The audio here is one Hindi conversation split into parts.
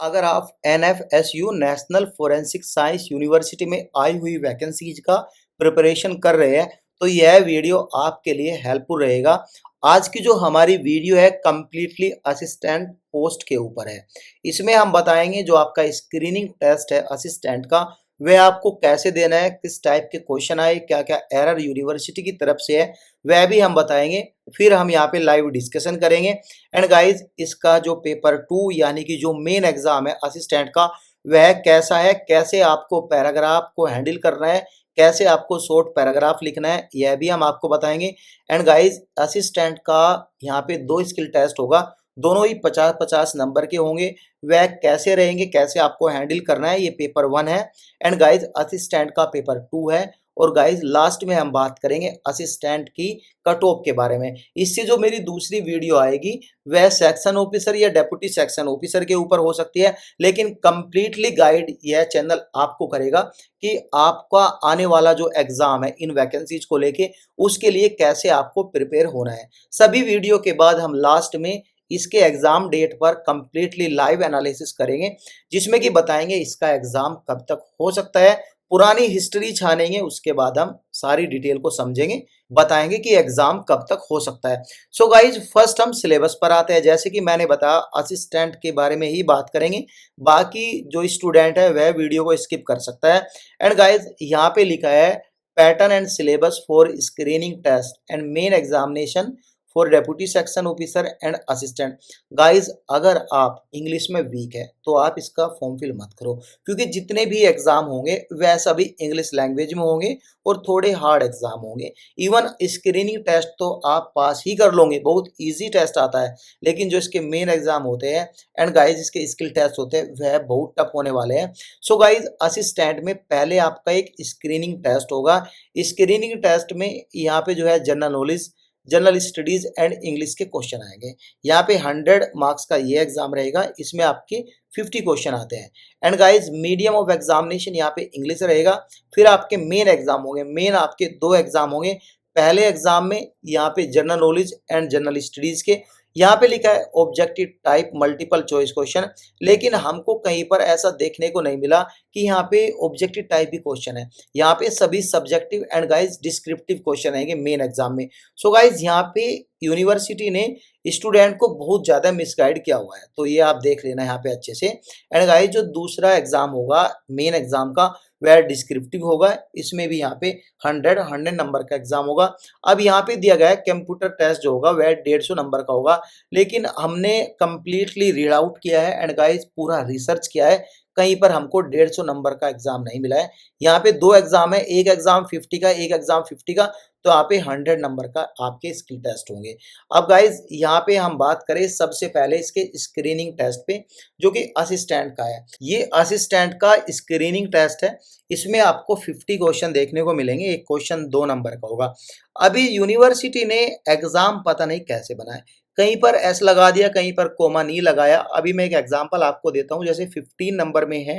अगर आप NFSU national forensic science university में आई हुई वैकेंसीज का प्रिपरेशन कर रहे हैं तो यह वीडियो आपके लिए हेल्पफुल रहेगा। आज की जो हमारी वीडियो है कंप्लीटली असिस्टेंट पोस्ट के ऊपर है। इसमें हम बताएंगे जो आपका स्क्रीनिंग टेस्ट है असिस्टेंट का वह आपको कैसे देना है, किस टाइप के क्वेश्चन आए, क्या क्या एरर यूनिवर्सिटी की तरफ से है वह भी हम बताएंगे। फिर हम यहाँ पे लाइव डिस्कशन करेंगे। एंड गाइज इसका जो पेपर 2 यानी कि जो मेन एग्जाम है असिस्टेंट का वह कैसा है, कैसे आपको पैराग्राफ को हैंडल करना है, कैसे आपको शॉर्ट पैराग्राफ लिखना है, यह भी हम आपको बताएंगे। एंड गाइज असिस्टेंट का यहाँ पे 2 स्किल टेस्ट होगा, दोनों ही 50-50 नंबर के होंगे। वह कैसे रहेंगे, कैसे आपको हैंडल करना है, ये पेपर 1 है। एंड गाइज असिस्टेंट का पेपर 2 है। और गाइज लास्ट में हम बात करेंगे असिस्टेंट की कट ऑफ के बारे में। इससे जो मेरी दूसरी वीडियो आएगी वह सेक्शन ऑफिसर या डेप्यूटी सेक्शन ऑफिसर के ऊपर हो सकती है, लेकिन कंप्लीटली गाइड यह चैनल आपको करेगा कि आपका आने वाला जो एग्जाम है इन वैकेंसीज को लेके उसके लिए कैसे आपको प्रिपेयर होना है। सभी वीडियो के बाद हम लास्ट में इसके एग्जाम डेट पर कंप्लीटली लाइव एनालिसिस करेंगे, जिसमें कि बताएंगे इसका एग्जाम कब तक हो सकता है, पुरानी हिस्ट्री छानेंगे, उसके बाद हम सारी डिटेल को समझेंगे, बताएंगे कि एग्जाम कब तक हो सकता है। सो गाइज फर्स्ट हम सिलेबस पर आते हैं। जैसे कि मैंने बताया असिस्टेंट के बारे में ही बात करेंगे, बाकी जो स्टूडेंट है वह वीडियो को स्किप कर सकता है। एंड गाइज यहाँ पे लिखा है pattern and syllabus for screening test and main examination for deputy section officer and assistant. Guys अगर आप इंग्लिश में वीक है तो आप इसका फॉर्म फिल मत करो, क्योंकि जितने भी एग्जाम होंगे वह सभी इंग्लिश लैंग्वेज में होंगे और थोड़े हार्ड एग्जाम होंगे। इवन स्क्रीनिंग टेस्ट तो आप पास ही कर लोगे, बहुत इजी टेस्ट आता है, लेकिन जो इसके मेन एग्जाम होते हैं एंड गाइज इसके स्किल टेस्ट होते हैं वह बहुत टफ होने वाले हैं। सो गाइज असिस्टेंट में पहले आपका एक स्क्रीनिंग टेस्ट होगा। स्क्रीनिंग टेस्ट में यहाँ पे जो है general knowledge, general studies and English के क्वेश्चन आएंगे। यहाँ पे 100 मार्क्स का ये एग्जाम रहेगा, इसमें आपके 50 क्वेश्चन आते हैं। And guys medium of examination यहाँ पे इंग्लिश रहेगा। फिर आपके मेन एग्जाम होंगे, मेन आपके 2 एग्जाम होंगे। पहले एग्जाम में यहाँ पे general knowledge and general studies के, यहाँ पे लिखा है objective type multiple choice question, लेकिन हमको कहीं पर ऐसा देखने को नहीं मिला कि यहाँ पे ऑब्जेक्टिव टाइप भी क्वेश्चन है। यहाँ पे सभी subjective and guys descriptive question आएंगे मेन एग्जाम में। सो गाइज यहाँ पे यूनिवर्सिटी ने स्टूडेंट को बहुत ज़्यादा मिसगाइड किया हुआ है, तो ये आप देख लेना यहाँ पे अच्छे से। एंड गाइज जो दूसरा एग्जाम होगा मेन एग्जाम का वह डिस्क्रिप्टिव होगा, इसमें भी यहाँ पे 100 नंबर का एग्जाम होगा। अब यहाँ पे दिया गया है कंप्यूटर टेस्ट जो होगा वह 150 नंबर का होगा, लेकिन हमने कंप्लीटली रीड आउट किया है एंड गाइज पूरा रिसर्च किया है, कहीं पर हमको 150 नंबर का एग्जाम नहीं मिला है। यहाँ पे 2 एग्जाम है, एक एग्जाम 50 का, एक एग्जाम 50 का, तो यहाँ पे 100 नंबर का आपके स्किल टेस्ट होंगे। अब गाइज यहाँ पे हम बात करें सबसे पहले इसके स्क्रीनिंग टेस्ट पे, जो कि असिस्टेंट का है। ये असिस्टेंट का स्क्रीनिंग टेस्ट है, इसमें आपको 50 क्वेश्चन देखने को मिलेंगे, एक क्वेश्चन 2 नंबर का होगा। अभी यूनिवर्सिटी ने एग्जाम पता नहीं कैसे बनाए, कहीं पर एस लगा दिया, कहीं पर कोमा नहीं लगाया। अभी मैं एक एग्जांपल आपको देता हूं, जैसे 15 नंबर में है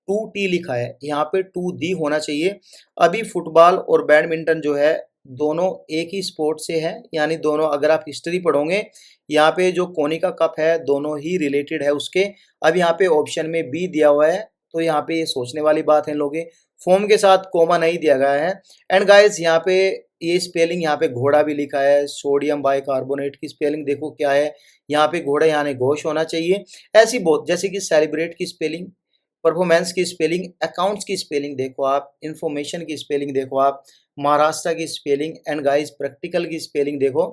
2T लिखा है, यहाँ पे 2D होना चाहिए। अभी फुटबॉल और बैडमिंटन जो है दोनों एक ही स्पोर्ट से है, यानी दोनों अगर आप हिस्ट्री पढ़ोगे यहाँ पे जो कोनिका कप है दोनों ही रिलेटेड है उसके। अब यहाँ पे ऑप्शन में बी दिया हुआ है, तो यहाँ पे ये सोचने वाली बात है लोगे, फॉर्म के साथ कोमा नहीं दिया गया है। एंड गाइस यहाँ पे ये स्पेलिंग, यहाँ पे घोड़ा भी लिखा है, सोडियम बाइकार्बोनेट की स्पेलिंग देखो क्या है, यहाँ पे घोड़ा यानी घोष होना चाहिए। ऐसी बहुत, जैसे कि सेलिब्रेट की स्पेलिंग, परफॉर्मेंस की स्पेलिंग, अकाउंट्स की स्पेलिंग देखो आप, इंफॉर्मेशन की स्पेलिंग देखो आप, महाराष्ट्र की स्पेलिंग, एंड गाइस प्रैक्टिकल की स्पेलिंग देखो।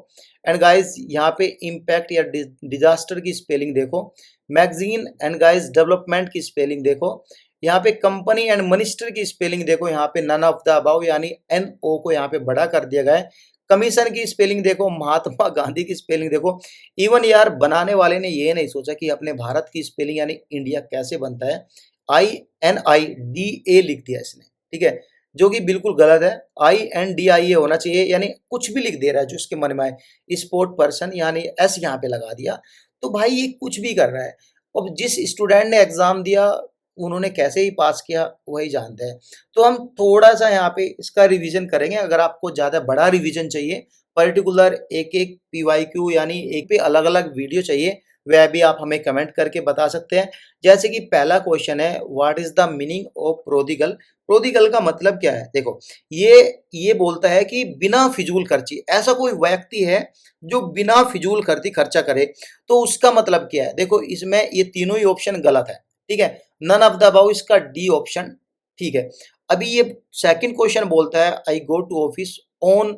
एंड गाइस यहाँ पे इम्पैक्ट या डिजास्टर की स्पेलिंग देखो, मैगजीन एंड गाइस डेवलपमेंट की स्पेलिंग देखो, यहाँ पे कंपनी एंड मिनिस्टर की स्पेलिंग देखो, यहाँ पे नन ऑफ द अबव यानी NO को यहाँ पे बड़ा कर दिया गया है। कमीशन की स्पेलिंग देखो, महात्मा गांधी की स्पेलिंग देखो। इवन यार बनाने वाले ने ये नहीं सोचा कि अपने भारत की स्पेलिंग यानी इंडिया कैसे बनता है, INIDA लिख दिया इसने, ठीक है, जो कि बिल्कुल गलत है। INDIA होना चाहिए, यानी कुछ भी लिख दे रहा है जो इसके मन में आए। स्पोर्ट पर्सन यानी S यहाँ पे लगा दिया, तो भाई ये कुछ भी कर रहा है। अब जिस स्टूडेंट ने एग्जाम दिया उन्होंने कैसे ही पास किया वही जानते हैं। तो हम थोड़ा सा यहाँ पे इसका रिवीजन करेंगे। अगर आपको ज़्यादा बड़ा रिवीजन चाहिए, पर्टिकुलर एक एक PYQ यानी एक पे अलग अलग वीडियो चाहिए, वह भी आप हमें कमेंट करके बता सकते हैं। जैसे कि पहला क्वेश्चन है, what is the meaning of prodigal? Prodigal का मतलब क्या है? देखो, ये बोलता है कि बिना फिजूल खर्ची, ऐसा कोई व्यक्ति है जो बिना फिजूल खर्ची खर्चा करे, तो उसका मतलब क्या है? देखो, इसमें ये तीनों ही ऑप्शन गलत है, ठीक है। नन ऑफ द अबव, इसका डी ऑप्शन ठीक है। अभी ये सेकंड क्वेश्चन बोलता है I go to office on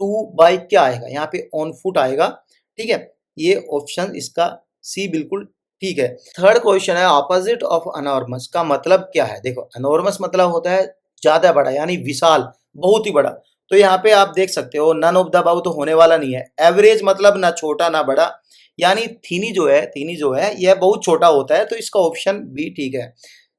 to by, क्या आएगा यहाँ पे? ऑन फुट आएगा, ठीक है। ये ऑप्शन इसका सी बिल्कुल ठीक है। थर्ड क्वेश्चन है ऑपोजिट ऑफ अनॉर्मस का मतलब क्या है? देखो, अनॉर्मस मतलब होता है ज्यादा बड़ा, यानी विशाल, बहुत ही बड़ा। तो यहाँ पे आप देख सकते हो नन ऑफ द अबव तो होने वाला नहीं है। एवरेज मतलब ना छोटा ना बड़ा, यानी थीनी जो है यह बहुत छोटा होता है, तो इसका ऑप्शन बी ठीक है।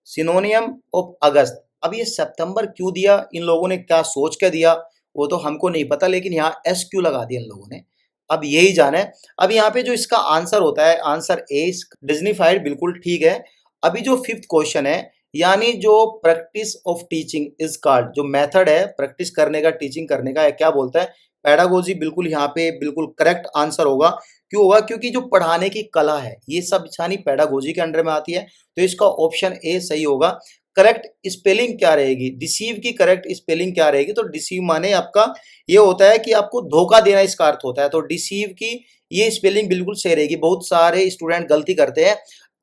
सिनोनियम ऑफ अगस्त, अब ये सितंबर क्यों दिया, इन लोगों ने क्या सोच के दिया वो तो हमको नहीं पता, लेकिन यहाँ एस क्यों लगा दिया इन लोगों ने, अब यही जाने। अब यहाँ पे जो इसका आंसर होता है, आंसर ए डिज्नीफाइड, बिल्कुल ठीक है। अभी जो फिफ्थ क्वेश्चन है, यानी जो practice of teaching is called, जो मेथड है प्रैक्टिस करने का, टीचिंग करने का, क्या बोलता है? पेडागोजी, बिल्कुल यहाँ पे बिल्कुल करेक्ट आंसर होगा। क्यों होगा? क्योंकि जो पढ़ाने की कला है ये सब यानी पेडागोजी के अंडर में आती है, तो इसका ऑप्शन ए सही होगा। करेक्ट स्पेलिंग क्या रहेगी? डिसीव की करेक्ट स्पेलिंग क्या रहेगी? तो डिसीव माने आपका ये होता है कि आपको धोखा देना, इसका अर्थ होता है। तो डिसीव की ये स्पेलिंग बिल्कुल सही रहेगी। बहुत सारे स्टूडेंट गलती करते हैं,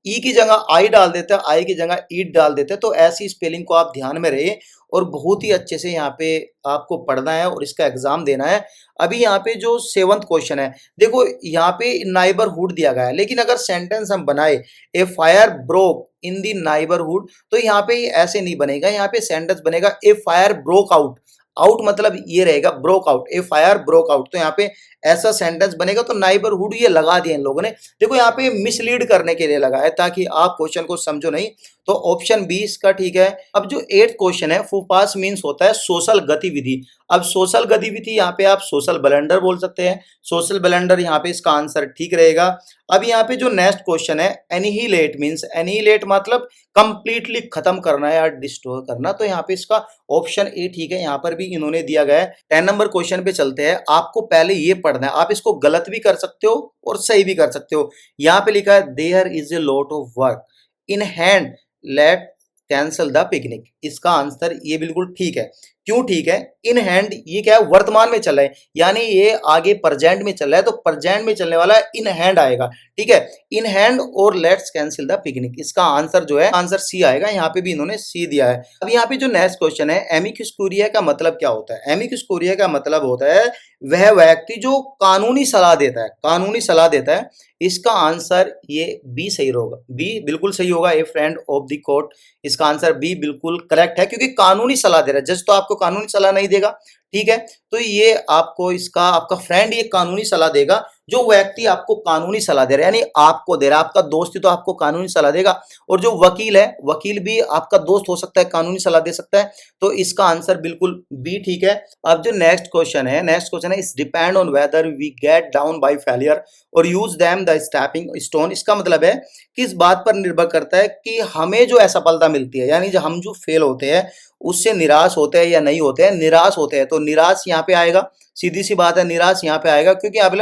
ई की जगह आई डाल देते हैं, आई की जगह ईट डाल देते हैं। तो ऐसी स्पेलिंग को आप ध्यान में रहिए और बहुत ही अच्छे से यहाँ पे आपको पढ़ना है और इसका एग्जाम देना है। अभी यहाँ पे जो सेवंथ क्वेश्चन है, देखो यहाँ पे नाइबरहुड दिया गया है, लेकिन अगर सेंटेंस हम बनाए a fire broke in the neighbourhood, तो यहाँ पे ऐसे नहीं बनेगा। यहाँ पे सेंटेंस बनेगा ए फायर ब्रोक आउट। आउट मतलब ये रहेगा ब्रोक आउट, ए फायर ब्रोक आउट, तो यहाँ पे ऐसा सेंटेंस बनेगा। तो नाइबरहुड ये लगा दिया इन लोगों ने, देखो यहाँ पे मिसलीड करने के लिए लगा है ताकि आप क्वेश्चन को समझो नहीं। तो ऑप्शन बी इसका ठीक है। अब जो एट्थ क्वेश्चन है, फुपास मीन्स होता है सोशल गतिविधि। अब सोशल गतिविधि यहाँ पे आप सोशल ब्लंडर बोल सकते हैं, सोशल ब्लंडर यहाँ पे इसका आंसर ठीक रहेगा। अब यहाँ पे जो नेक्स्ट क्वेश्चन है, एनिहिलेट मीन्स, एनिहिलेट मतलब कंप्लीटली खत्म करना या डिस्ट्रॉय करना, तो यहाँ पे इसका ऑप्शन ए ठीक है। यहाँ पर भी इन्होंने दिया गया है। 10 नंबर क्वेश्चन पे चलते हैं। आपको पहले ये पढ़ना है, आप इसको गलत भी कर सकते हो और सही भी कर सकते हो। यहाँ पे लिखा है there is a lot of work in hand, let cancel the picnic, इसका आंसर ये बिल्कुल ठीक है। क्यों ठीक है? इन हैंड ये क्या है? वर्तमान में चल रहा है, यानी ये आगे प्रेजेंट में चल रहा है, तो प्रेजेंट में चलने वाला इन हैंड आएगा, ठीक है। इन हैंड और लेट्स कैंसिल द पिकनिक, इसका आंसर जो है आंसर सी आएगा। यहाँ पे भी इन्होंने सी दिया है। अब यहाँ पे जो नेक्स्ट क्वेश्चन है, एमिकस क्यूरिया का मतलब क्या होता है? एमिकस क्यूरिया का मतलब होता है वह व्यक्ति जो कानूनी सलाह देता है, कानूनी सलाह देता है। इसका आंसर ये बी सही होगा, बी बिल्कुल सही होगा। ए फ्रेंड ऑफ द कोर्ट, इसका आंसर बी बिल्कुल करेक्ट है, क्योंकि कानूनी सलाह दे रहा है। जज तो आपको कानूनी सलाह नहीं देगा, ठीक है। तो ये आपको इसका आपका फ्रेंड ये कानूनी सलाह देगा, जो व्यक्ति आपको कानूनी सलाह दे रहा है, यानी आपको दे रहा है। आपका दोस्त ही तो आपको कानूनी सलाह देगा, और जो वकील है, वकील भी आपका दोस्त हो सकता है, कानूनी सलाह दे सकता है। तो इसका आंसर बिल्कुल बी ठीक है। अब जो नेक्स्ट क्वेश्चन है is depend on whether we get down by failure और use them the stepping stone, इसका मतलब है किस बात पर निर्भर करता है कि हमें जो असफलता मिलती है, यानी जो हम जो फेल होते हैं उससे निराश होते हैं या नहीं होते हैं। निराश होते हैं तो निराश यहाँ पे आएगा, सीधी सी बात है, निराश यहाँ पे आएगा, क्योंकि आप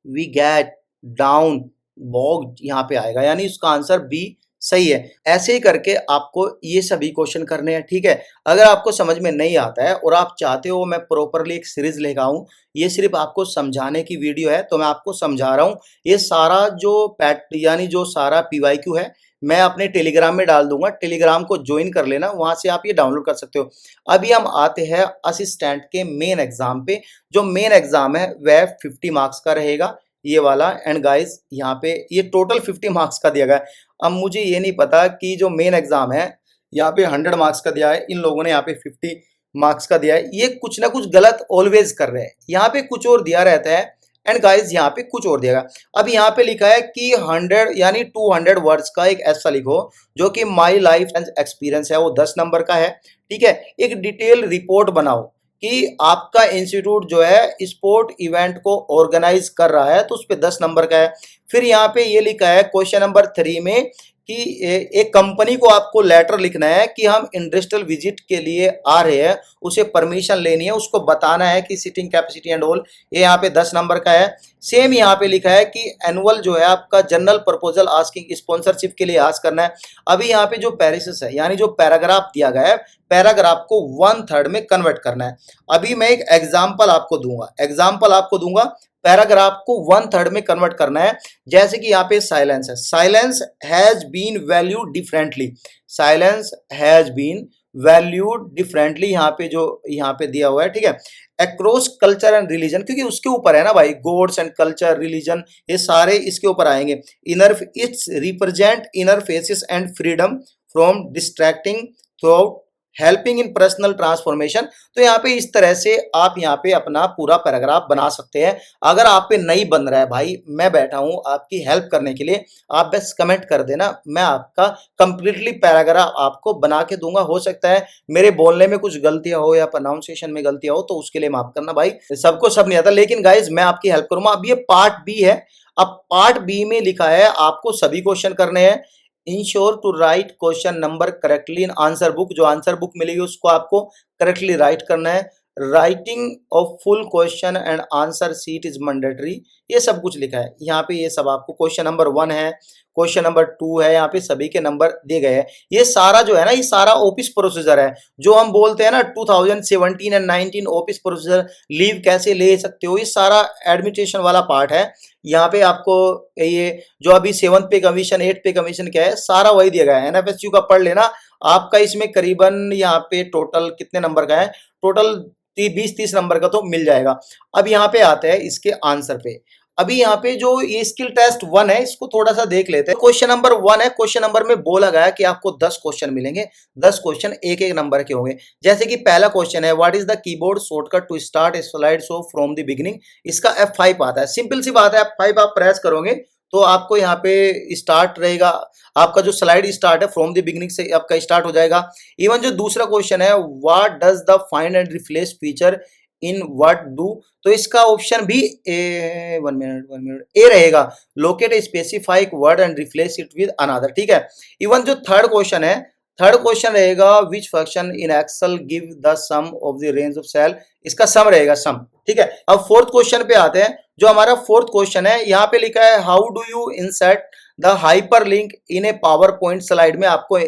वी गेट डाउन बॉग्ड यहाँ पे आएगा, यानी इसका आंसर बी सही है। ऐसे ही करके आपको ये सभी क्वेश्चन करने हैं, ठीक है। अगर आपको समझ में नहीं आता है और आप चाहते हो मैं प्रॉपरली एक सीरीज लेकर आऊं, ये सिर्फ आपको समझाने की वीडियो है, तो मैं आपको समझा रहा हूं। ये सारा जो पैट यानी जो सारा पीवाईक्यू है, मैं अपने टेलीग्राम में डाल दूंगा, टेलीग्राम को ज्वाइन कर लेना, वहां से आप ये डाउनलोड कर सकते हो। अभी हम आते हैं असिस्टेंट के मेन एग्जाम पे। जो मेन एग्जाम है वह 50 मार्क्स का रहेगा, ये वाला। एंड गाइस यहाँ पे ये टोटल 50 मार्क्स का दिया गया है। अब मुझे ये नहीं पता कि जो मेन एग्जाम है यहाँ पे 100 मार्क्स का दिया है, इन लोगों ने यहाँ पे 50 मार्क्स का दिया है। ये कुछ ना कुछ गलत ऑलवेज कर रहे हैं, यहाँ पे कुछ और दिया रहता है एंड गाइस यहाँ पे कुछ और दिया। अब यहाँ पे लिखा है कि 100 यानी 200 वर्ड्स का एक ऐसा लिखो जो कि माई लाइफ एंड एक्सपीरियंस है, वो 10 नंबर का है, ठीक है। एक डिटेल रिपोर्ट बनाओ कि आपका इंस्टीट्यूट जो है स्पोर्ट इवेंट को ऑर्गेनाइज कर रहा है, तो उस पर 10 नंबर का है। फिर यहाँ पे ये लिखा है क्वेश्चन नंबर 3 में कि एक कंपनी को आपको लेटर लिखना है कि हम इंडस्ट्रियल विजिट के लिए आ रहे हैं, उसे परमिशन लेनी है, उसको बताना है कि सीटिंग कैपेसिटी एंड ऑल, ये यहाँ पे 10 नंबर का है। सेम यहाँ पे लिखा है कि एनुअल जो है आपका जनरल प्रपोजल आस्किंग स्पॉन्सरशिप के लिए आस्क करना है। अभी यहाँ पे जो पैराग्राफ है यानी जो पैराग्राफ दिया गया है, पैराग्राफ को 1/3 में कन्वर्ट करना है। अभी मैं एक एग्जाम्पल आपको दूंगा, पैराग्राफ को 1/3 में कन्वर्ट करना है। जैसे कि यहाँ पे साइलेंस है, silence has been valued differently, silence has been valued differently, यहाँ पे दिया हुआ है, ठीक है। अक्रॉस कल्चर एंड रिलीजन, क्योंकि उसके ऊपर है ना भाई, गॉड्स एंड कल्चर रिलीजन ये सारे इसके ऊपर आएंगे। Inner it's represent inner faces and freedom from distracting through helping in personal transformation. तो यहाँ पे इस तरह से आप यहाँ पे अपना पूरा पैराग्राफ बना सकते हैं। अगर आप पे नहीं बन रहा है भाई, मैं बैठा हूँ आपकी हेल्प करने के लिए, आप बस कमेंट कर देना, मैं आपका कंप्लीटली पैराग्राफ आपको बना के दूंगा। हो सकता है मेरे बोलने में कुछ गलतियां हो या प्रोनाउंसिएशन में गलतियां हो, तो उसके लिए माफ करना भाई, सबको सब नहीं आता, लेकिन गाइज मैं आपकी हेल्प करूंगा। अब ये पार्ट बी है। अब पार्ट बी में लिखा है आपको सभी क्वेश्चन करने हैं। Ensure to write question number correctly in answer book, जो आंसर बुक मिलेगी उसको आपको करेक्टली राइट करना है। Writing of full question and answer sheet is mandatory, ये सब कुछ लिखा है यहाँ पे। ये सब आपको क्वेश्चन नंबर 1 है, क्वेश्चन नंबर 2 है, यहाँ पे सभी के नंबर दिए गए हैं। ये सारा जो है ना, ये सारा ऑफिस प्रोसीजर है, जो हम बोलते हैं ना 2017 एंड 19 ऑफिस प्रोसीजर, लीव कैसे ले सकते हो, ये सारा एडमिनिस्ट्रेशन वाला पार्ट है। यहाँ पे आपको ये जो अभी 7th पे कमीशन 8th पे कमीशन क्या है, सारा वही दिया गया है। एनएफएसयू का पढ़ लेना, आपका इसमें करीबन यहाँ पे टोटल कितने नंबर का है, टोटल 20-30 नंबर का तो मिल जाएगा। अब यहाँ पे आते हैं इसके आंसर पे। अभी यहाँ पे जो ये स्किल टेस्ट 1 है, इसको थोड़ा सा देख लेते हैं। क्वेश्चन नंबर 1 है, क्वेश्चन नंबर में बोला गया कि आपको 10 क्वेश्चन मिलेंगे, 10 क्वेश्चन एक एक नंबर के होंगे। जैसे कि पहला क्वेश्चन है, what is the keyboard shortcut to start a slide show from the beginning. इसका F5 आता है, सिंपल सी बात है, F5 आप प्रेस करोगे तो आपको यहाँ पे स्टार्ट रहेगा, आपका जो स्लाइड स्टार्ट है फ्रॉम द बिगिनिंग से आपका स्टार्ट हो जाएगा। इवन जो दूसरा क्वेश्चन है, what does the find and replace feature in Word do, तो इसका ऑप्शन भी ए, 1 मिनट ए रहेगा, locate a specific word and replace it with another, ठीक है। इवन जो थर्ड क्वेश्चन है, थर्ड क्वेश्चन रहेगा, which function in Excel give the sum of the range of cell, इसका सम रहेगा, सम, ठीक है। अब फोर्थ क्वेश्चन पे आते हैं। जो हमारा फोर्थ क्वेश्चन है, यहाँ पे लिखा है, how do you insert the hyper link in A power point slide में। आपको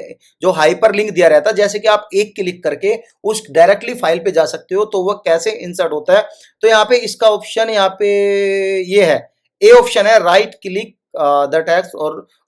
जो हाइपर लिंक दिया रहता है, जैसे कि आप एक क्लिक करके उस डायरेक्टली फाइल पे जा सकते हो, तो वह कैसे इंसर्ट होता है। तो यहाँ पे इसका ऑप्शन यहाँ पे ये है, ए ऑप्शन है, राइट क्लिक द टेक्स्ट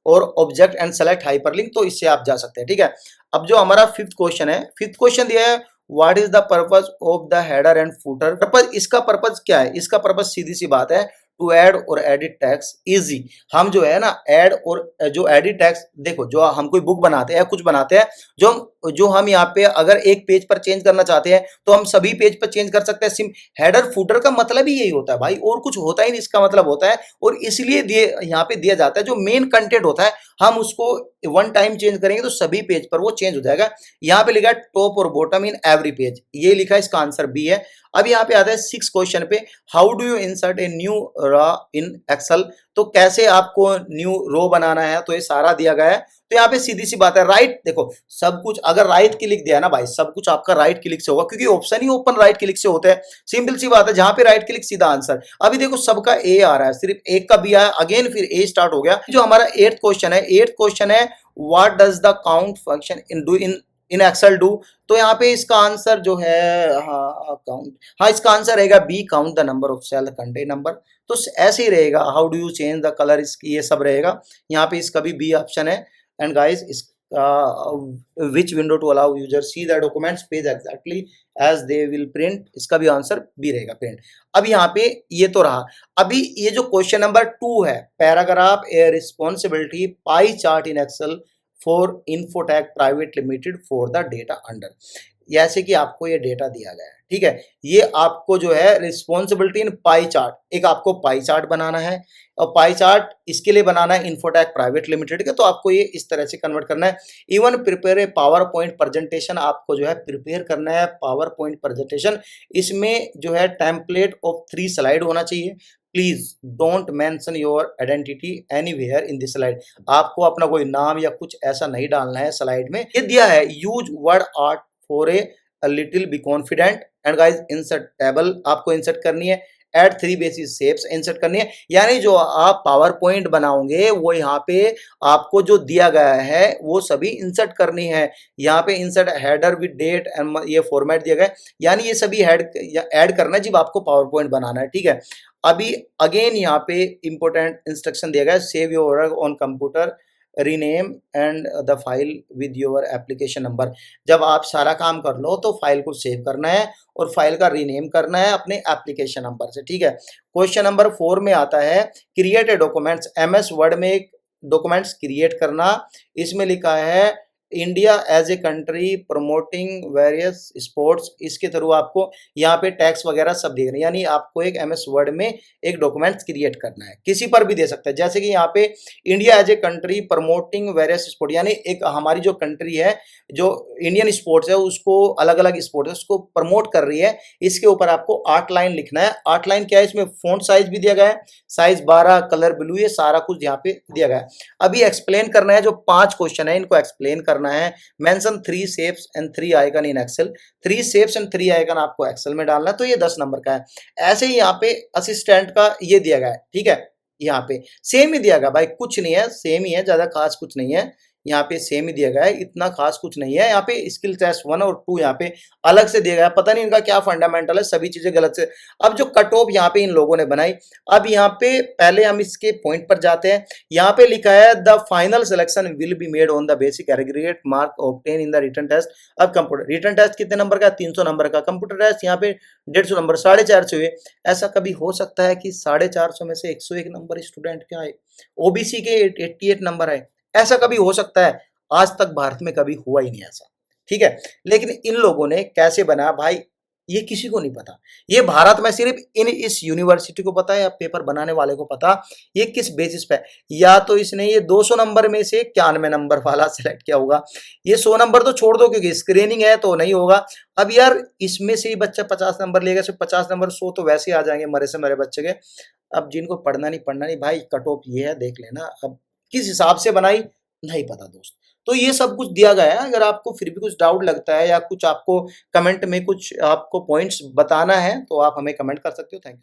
और ऑब्जेक्ट एंड सेलेक्ट हाइपरलिंक, तो इससे आप जा सकते हैं, ठीक है। अब जो हमारा फिफ्थ क्वेश्चन है, फिफ्थ क्वेश्चन दिया है, what is the purpose of the header and footer. Purpose, इसका पर्पज क्या है, इसका पर्पज सीधी सी बात है, टू ऐड और एडिट टेक्स्ट इजी। हम जो है ना ऐड और जो एडिट टेक्स्ट, देखो जो हम कोई बुक बनाते हैं, कुछ बनाते हैं, जो हम यहाँ पे अगर एक पेज पर चेंज करना चाहते हैं तो हम सभी पेज पर चेंज कर सकते हैं। सिम हेडर फुटर का मतलब ही यही होता है भाई, और कुछ होता ही नहीं, इसका मतलब होता है, और इसलिए दिए यहाँ पे दिया जाता है, जो मेन कंटेंट होता है हम उसको वन टाइम चेंज करेंगे तो सभी पेज पर वो चेंज हो जाएगा। यहाँ पे लिखा है टॉप और बॉटम इन एवरी पेज, ये लिखा है, इसका आंसर बी है। अब यहाँ पे आता है 6 क्वेश्चन पे, how do you insert a new row in Excel. तो कैसे आपको न्यू रो बनाना है, तो ये सारा दिया गया है। तो यहाँ पे सीधी सी बात है, राइट, देखो सब कुछ अगर राइट क्लिक दिया ना भाई, सब कुछ आपका राइट क्लिक से होगा, क्योंकि ऑप्शन ही ओपन राइट क्लिक से होते हैं। सिंपल सी बात है, जहां पे राइट क्लिक सीधा आंसर। अभी देखो सबका ए आ रहा है, सिर्फ एक का बी आया, अगेन फिर ए स्टार्ट हो गया। जो हमारा 8th क्वेश्चन है, 8th क्वेश्चन है, what does the count function in Excel do. तो यहाँ पे इसका आंसर जो है, हाँ काउंट, हाँ इसका आंसर रहेगा B, count the number of cell contain number. तो ऐसे ही रहेगा, how do you change the colour, इसकी ये सब रहेगा। यहाँ पे इसका भी बी ऑप्शन है। And guys, is which window to allow user see the documents page exactly as they will print, इसका भी आंसर बी रहेगा, प्रिंट। अब यहाँ पे ये तो रहा। अभी ये जो क्वेश्चन नंबर 2 है, paragraph a responsibility pie chart in Excel for Infotech private limited for the data under. जैसे कि आपको ये डेटा दिया गया है, ठीक है, ये आपको जो है रिस्पॉन्सिबिलिटी इन पाई चार्ट, एक आपको पाई चार्ट बनाना है, और पाई चार्ट इसके लिए बनाना है इन्फोटेक प्राइवेट लिमिटेड का, तो आपको ये इस तरह से कन्वर्ट करना है। Even prepare a power point presentation, आपको जो है प्रिपेयर करना है पावर पॉइंट प्रेजेंटेशन। इसमें जो है टेम्पलेट ऑफ 3 स्लाइड होना चाहिए, please don't mention your identity anywhere in this slide. आपको अपना कोई नाम या कुछ ऐसा नहीं डालना है स्लाइड में। ये दिया है use word art for a little be confident and guys insert table आपको इंसर्ट करनी है। Add three basic shapes insert करनी है, यानी जो आप पावर पॉइंट बनाओगे वो यहाँ पे आपको जो दिया गया है वो सभी इंसर्ट करनी है। यहाँ पे insert header with date and ये फॉर्मेट दिया गया है, यानी ये सभी ऐड करना है जब आपको पावर पॉइंट बनाना है, ठीक है। अभी अगेन यहाँ पे इंपॉर्टेंट इंस्ट्रक्शन दिया गया है, save your work on computer, rename and the file with your application number. जब आप सारा काम कर लो तो फाइल को सेव करना है और फाइल का रीनेम करना है अपने एप्लीकेशन नंबर से, ठीक है। क्वेश्चन नंबर 4 में आता है create a documents, MS Word में एक डॉक्यूमेंट्स क्रिएट करना। इसमें लिखा है India as a country promoting various sports, इसके थ्रू आपको यहाँ पे टैक्स वगैरह सब देना है, यानी आपको एक एमएस वर्ड में एक डॉक्यूमेंट क्रिएट करना है। किसी पर भी दे सकते हैं, जैसे कि यहाँ पे India as a country promoting various sport, यानी एक हमारी जो कंट्री है जो इंडियन स्पोर्ट्स है उसको अलग अलग स्पोर्ट्स है उसको प्रमोट कर रही है, इसके ऊपर आपको 8 लाइन लिखना है। 8 लाइन क्या है, इसमें फॉन्ट साइज भी दिया गया है, साइज 12, कलर ब्लू, ये सारा कुछ यहाँ पे दिया गया है। अभी एक्सप्लेन करना है, जो 5 क्वेश्चन है इनको एक्सप्लेन करना है। Mention 3 shapes and 3 icon in Excel, 3 shapes and 3 icon आपको एक्सेल में डालना है, तो ये 10 नंबर का है। ऐसे ही यहाँ पे असिस्टेंट का ये दिया गया है, ठीक है। यहाँ पे सेम ही दिया गया भाई, कुछ नहीं है, सेम ही है, ज्यादा खास कुछ नहीं है। यहाँ पे सेम ही दिया गया है, इतना खास कुछ नहीं है। यहाँ पे स्किल टेस्ट 1 और 2 यहाँ पे अलग से दिया गया है, पता नहीं इनका क्या फंडामेंटल है, सभी चीजें गलत से। अब जो कट ऑफ यहाँ पे इन लोगों ने बनाई, अब यहाँ पे पहले हम इसके पॉइंट पर जाते हैं। यहाँ पे लिखा है the final selection will be made on the basic aggregate mark obtain in the written test. अब कंप्यूटर रिटन टेस्ट कितने नंबर का, 300 नंबर का, कंप्यूटर टेस्ट यहाँ पे 150 नंबर, 450 हुए। ऐसा कभी हो सकता है कि 450 में से 101 नंबर स्टूडेंट क्या है, ओबीसी के 88 नंबर है, ऐसा कभी हो सकता है? आज तक भारत में कभी हुआ ही नहीं ऐसा, ठीक है। लेकिन इन लोगों ने कैसे बनाया भाई, ये किसी को नहीं पता। ये भारत में सिर्फ इस यूनिवर्सिटी को पता है या पेपर बनाने वाले को पता, ये किस बेसिस पे। या तो इसने ये 200 नंबर में से 91 नंबर वाला सिलेक्ट किया होगा, ये 100 नंबर तो छोड़ दो क्योंकि स्क्रीनिंग है तो नहीं होगा। अब यार इसमें से ही बच्चा 50 नंबर लेगा, सिर्फ 50 नंबर, 100 तो वैसे ही आ जाएंगे मरे से मरे बच्चे के। अब जिनको पढ़ना नहीं भाई, कट ऑफ ये है, देख लेना। अब किस हिसाब से बनाई नहीं पता दोस्त। तो ये सब कुछ दिया गया है, अगर आपको फिर भी कुछ डाउट लगता है या कुछ आपको कमेंट में कुछ आपको पॉइंट्स बताना है तो आप हमें कमेंट कर सकते हो। Thank you.